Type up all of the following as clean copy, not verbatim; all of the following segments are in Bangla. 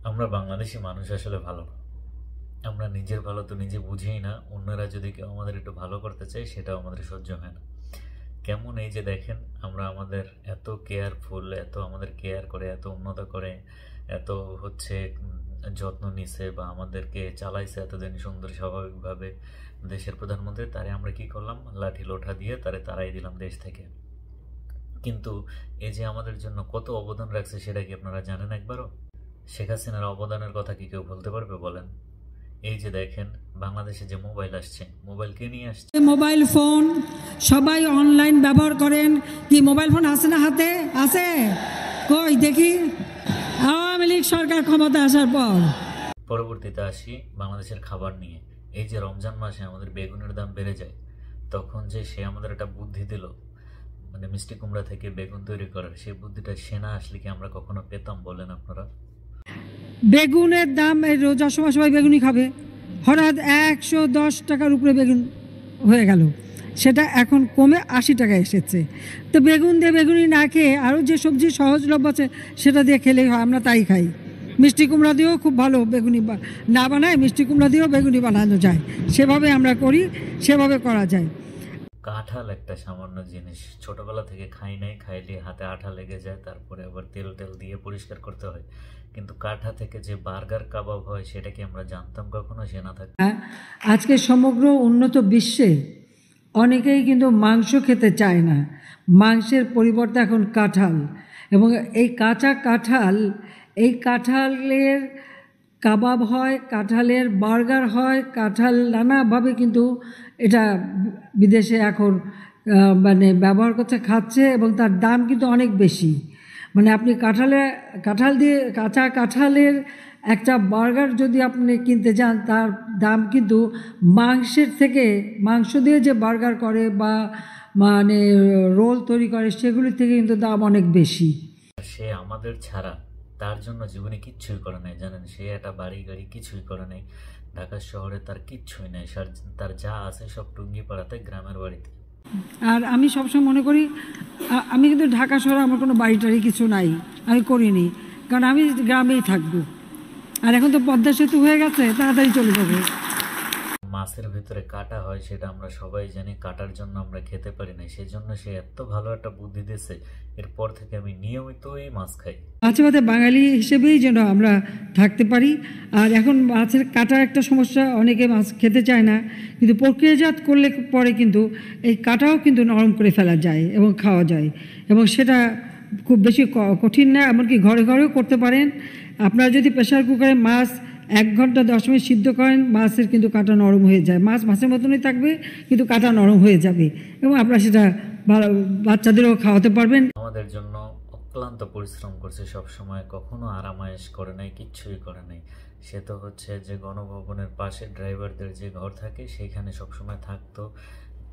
আমরা বাংলাদেশি মানুষ আসলে ভালো না। আমরা নিজের ভালো তো নিজে বুঝিই না, অন্যরা যদি কেউ আমাদের একটু ভালো করতে চায় সেটাও আমাদের সহ্য হয় না। কেমন এই যে দেখেন, আমরা আমাদের এত কেয়ারফুল, এত আমাদের কেয়ার করে, এত উন্নত করে, এত হচ্ছে যত্ন নিছে বা আমাদেরকে চালাইছে এতদিন সুন্দর স্বাভাবিকভাবে দেশের প্রধানমন্ত্রী, তারে আমরা কি করলাম, লাঠি লোঠা দিয়ে তারে তাড়াই দিলাম দেশ থেকে। কিন্তু এই যে আমাদের জন্য কত অবদান রাখছে সেটা কি আপনারা জানেন একবারও? শেখ হাসিনার অবদানের কথা কি কেউ বলতে পারবে বলেন? এই যে দেখেন, বাংলাদেশে যে মোবাইল আসছে, মোবাইল কে নিয়ে আসছে? মোবাইল ফোন সবাই অনলাইন ব্যবহার করেন। কি মোবাইল ফোন আছে না হাতে? আছে? কই দেখি। আওয়ামী লীগ সরকার ক্ষমতা আসার পর। পরবর্তীতে আসি বাংলাদেশের খাবার নিয়ে। এই যে রমজান মাসে আমাদের বেগুনের দাম বেড়ে যায়, তখন যে সে আমাদের একটা বুদ্ধি দিল, মানে মিষ্টি কুমড়া থেকে বেগুন তৈরি করার, সেই বুদ্ধিটা সে না আসলে কি আমরা কখনো পেতাম বলেন আপনারা? বেগুনের দাম এই রোজার সময় সবাই বেগুনি খাবে, হঠাৎ 110 টাকার উপরে বেগুন হয়ে গেল, সেটা এখন কমে 80 টাকা এসেছে। তো বেগুন দিয়ে বেগুনি না খেয়ে আরও যে সবজি সহজলভ্য আছে সেটা দিয়ে খেলেই হয়, আমরা তাই খাই। মিষ্টি কুমড়া দিয়েও খুব ভালো বেগুনি না বানায়, মিষ্টি কুমড়া দিয়েও বেগুনি বানানো যায়, সেভাবে আমরা করি, সেভাবে করা যায়। কাঁঠাল একটা সামান্য জিনিস, ছোটবেলা থেকে খাই নাই, খাইলে হাতে আঠা লেগে যায়, তারপরে আবার তেল টেল দিয়ে পরিষ্কার করতে হয়। কিন্তু কাঁঠা থেকে যে বার্গার কাবাব হয় সেটা কি আমরা জানতাম কখনো? সে না থাকে। আজকে সমগ্র উন্নত বিশ্বে অনেকেই কিন্তু মাংস খেতে চায় না, মাংসের পরিবর্তে এখন কাঁঠাল, এবং এই কাঁচা কাঁঠাল, এই কাঁঠালের কাবাব হয়, কাঁঠালের বার্গার হয়, কাঁঠাল নানাভাবে কিন্তু এটা বিদেশে এখন মানে ব্যবহার করতে খাচ্ছে, এবং তার দাম কিন্তু অনেক বেশি। মানে আপনি কাঁঠাল দিয়ে, কাঁচা কাঁঠালের একটা বার্গার যদি আপনি কিনতে যান, তার দাম কিন্তু মাংসের থেকে, মাংস দিয়ে যে বার্গার করে বা মানে রোল তৈরি করে সেগুলির থেকে কিন্তু দাম অনেক বেশি। সে আমাদের ছাড়া তার জন্য জীবনে কিচ্ছুই করে নাই, জানেন? সে একটা বাড়ি গাড়ি কিছুই করে নাই, ঢাকা শহরে তার কিচ্ছুই নাই, তার যা আছে সব টুঙ্গিপাড়াতে, গ্রামের বাড়িতে। আর আমি সবসময় মনে করি, আমি কিন্তু ঢাকা শহরে আমার কোনো বাড়ি টাড়ি কিছু নাই, আমি করিনি, কারণ আমি গ্রামেই থাকবো। আর এখন তো পদ্মা সেতু হয়ে গেছে, তাড়াতাড়ি চলে যাবো। মাছের ভিতরে কাটা হয় সেটা আমরা সবাই জানি, কাটার জন্য আমরা খেতে পারি না, সেই জন্য সে এত ভালো একটা বুদ্ধি দিয়েছে, এরপর থেকে আমি নিয়মিতই মাছ খাই। মাছে ভাতে বাঙালি হিসেবেই যেন আমরা থাকতে পারি। আর এখন মাছের কাটা একটা সমস্যা, অনেকে মাছ খেতে চায় না, কিন্তু প্রক্রিয়াজাত করলে পরে কিন্তু এই কাটাও কিন্তু নরম করে ফেলা যায় এবং খাওয়া যায়, এবং সেটা খুব বেশি কঠিন না, এমনকি ঘরে ঘরেও করতে পারেন। আপনারা যদি প্রেশার কুকারে মাছ 1 ঘন্টা 10 মিনিট সিদ্ধ করেন, মাছের কিন্তু কাটা নরম হয়ে যায়, মাছ মাছের মতনই থাকবে কিন্তু কাটা নরম হয়ে যাবে, এবং আপনারা সেটা বাচ্চাদেরও খাওয়াতে পারবেন। আমাদের জন্য অক্লান্ত পরিশ্রম করছে সব সময়, কখনো আরামায়েশ করে নাই, কিচ্ছুই করে নাই। সে তো হচ্ছে যে গণভবনের পাশে ড্রাইভারদের যে ঘর থাকে সেখানে সবসময় থাকতো,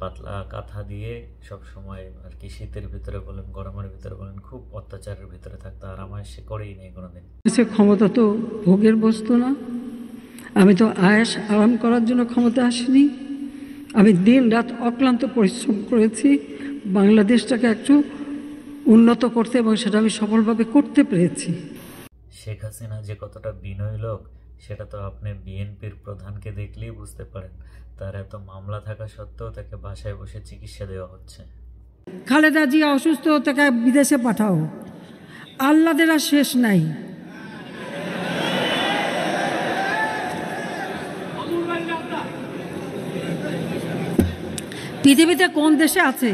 পাতলা কাঁথা দিয়ে সবসময় আর কি, শীতের ভিতরে বলেন গরমের ভিতরে বলেন, খুব অত্যাচারের ভিতরে থাকতো, আরামায়েশ সে করেই নেই কোনোদিন। সে ক্ষমতা তো ভোগের বস্তু না, আমি তো আয়েশ আরাম করার জন্য ক্ষমতা আসিনি, আমি দিন রাত অক্লান্ত পরিশ্রম করেছি বাংলাদেশটাকে একটু উন্নত করতে, এবং সেটা আমি সফলভাবে করতে পেরেছি। শেখ হাসিনা যে কতটা বিনয়ী লোক সেটা তো আপনি বিএনপির প্রধানকে দেখলেই বুঝতে পারেন। তার এত মামলা থাকা সত্ত্বেও তাকে বাসায় বসে চিকিৎসা দেওয়া হচ্ছে। খালেদা জিয়া অসুস্থ, তাকে বিদেশে পাঠাও, আল্লাদের আর শেষ নাই। পৃথিবীতে কোন দেশে আছে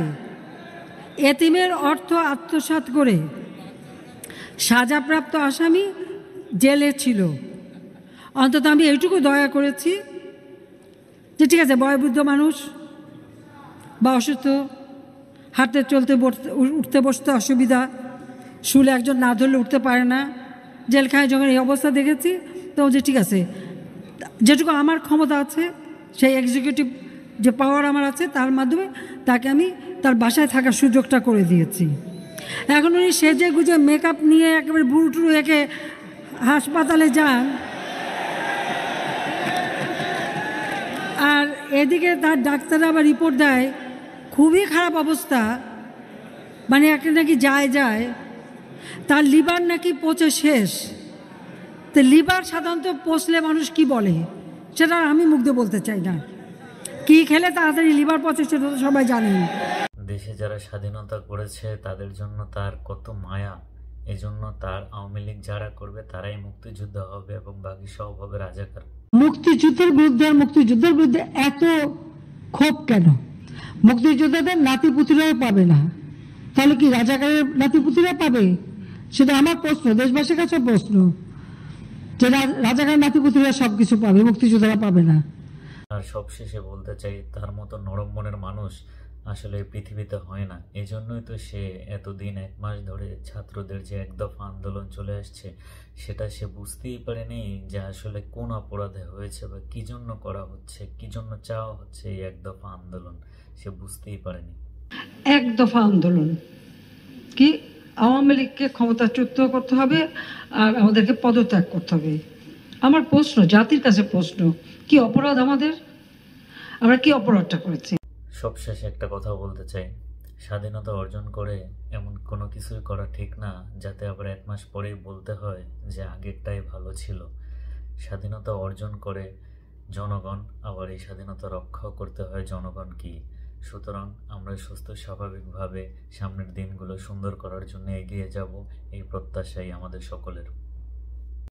এতিমের অর্থ আত্মসাৎ করে সাজাপ্রাপ্ত আসামি জেলে ছিল? অন্তত আমি এইটুকু দয়া করেছি যে ঠিক আছে, বয়োবৃদ্ধ মানুষ বা অসুস্থ, হাঁটতে চলতে উঠতে বসতে অসুবিধা, শুলে একজন না ধরলে উঠতে পারে না, জেলখানায় যখন এই অবস্থা দেখেছি তো যে ঠিক আছে, যেটুকু আমার ক্ষমতা আছে, সেই এক্সিকিউটিভ যে পাওয়ার আমার আছে তার মাধ্যমে তাকে আমি তার বাসায় থাকার সুযোগটা করে দিয়েছি। এখন উনি সেজে গুজে মেকআপ নিয়ে একেবারে বুড়ো টুরু একে হাসপাতালে যান, আর এদিকে তার ডাক্তাররা আবার রিপোর্ট দেয় খুবই খারাপ অবস্থা, মানে একটা নাকি যায় তার লিভার নাকি পচে শেষ, তো লিভার সাধারণত পচলে মানুষ কি বলে সেটা আমি মুখ দিয়ে বলতে চাই না। কি খেলে তাড়াতাড়ি লিভার পচে সেটা তো সবাই জানেন। দেশে যারা স্বাধীনতা করেছে তাদের জন্য তার কত মায়া, এজন্য তার আওয়ামী লীগ যারা করবে তারাই মুক্তিযুদ্ধ হবে এবং বাকি সব হবে রাজাকার। মুক্তিযুদ্ধের বিরুদ্ধে আর মুক্তিযুদ্ধের বিরুদ্ধে এত ক্ষোভ কেন? মুক্তিযোদ্ধাদের নাতিপুতিরাও পাবে না, তাহলে কি রাজাকারের নাতিপুতিরা পাবে? সেটা আমার প্রশ্ন, দেশবাসীর কাছে প্রশ্ন, যে রাজাকার নাতিপুতিরা সবকিছু পাবে, মুক্তিযোদ্ধারা পাবে না। আর সবশেষে বলতে চাই, তার মতো নরম মনের মানুষ আসলে এই পৃথিবীতে হয় না। এই জন্যই তো সে এতদিন 1 মাস ধরে ছাত্রদের যে এক দফা আন্দোলন চলে আসছে সেটা সে বুঝতেই পারেনি যে আসলে কোন অপরাধে হয়েছে বা কি জন্য করা হচ্ছে, কি জন্য চাওয়া হচ্ছে এই এক দফা আন্দোলন, সে বুঝতেই পারেনি। এক দফা আন্দোলন কি? আওয়ামী লীগকে ক্ষমতাচ্যুত করতে হবে আর আমাদেরকে পদত্যাগ করতে হবে। আমার প্রশ্ন, জাতির কাছে প্রশ্ন, কি অপরাধ আমাদের? আমরা কি অপরাধটা করেছি? সবশেষে একটা কথা বলতে চাই, স্বাধীনতা অর্জন করে এমন কোনো কিছুই করা ঠিক না যাতে আবার 1 মাস পরেই বলতে হয় যে আগেরটাই ভালো ছিল। স্বাধীনতা অর্জন করে জনগণ, আবার এই স্বাধীনতা রক্ষাও করতে হয় জনগণকেই। সুতরাং আমরা সুস্থ স্বাভাবিকভাবে সামনের দিনগুলো সুন্দর করার জন্য এগিয়ে যাব, এই প্রত্যাশাই আমাদের সকলের।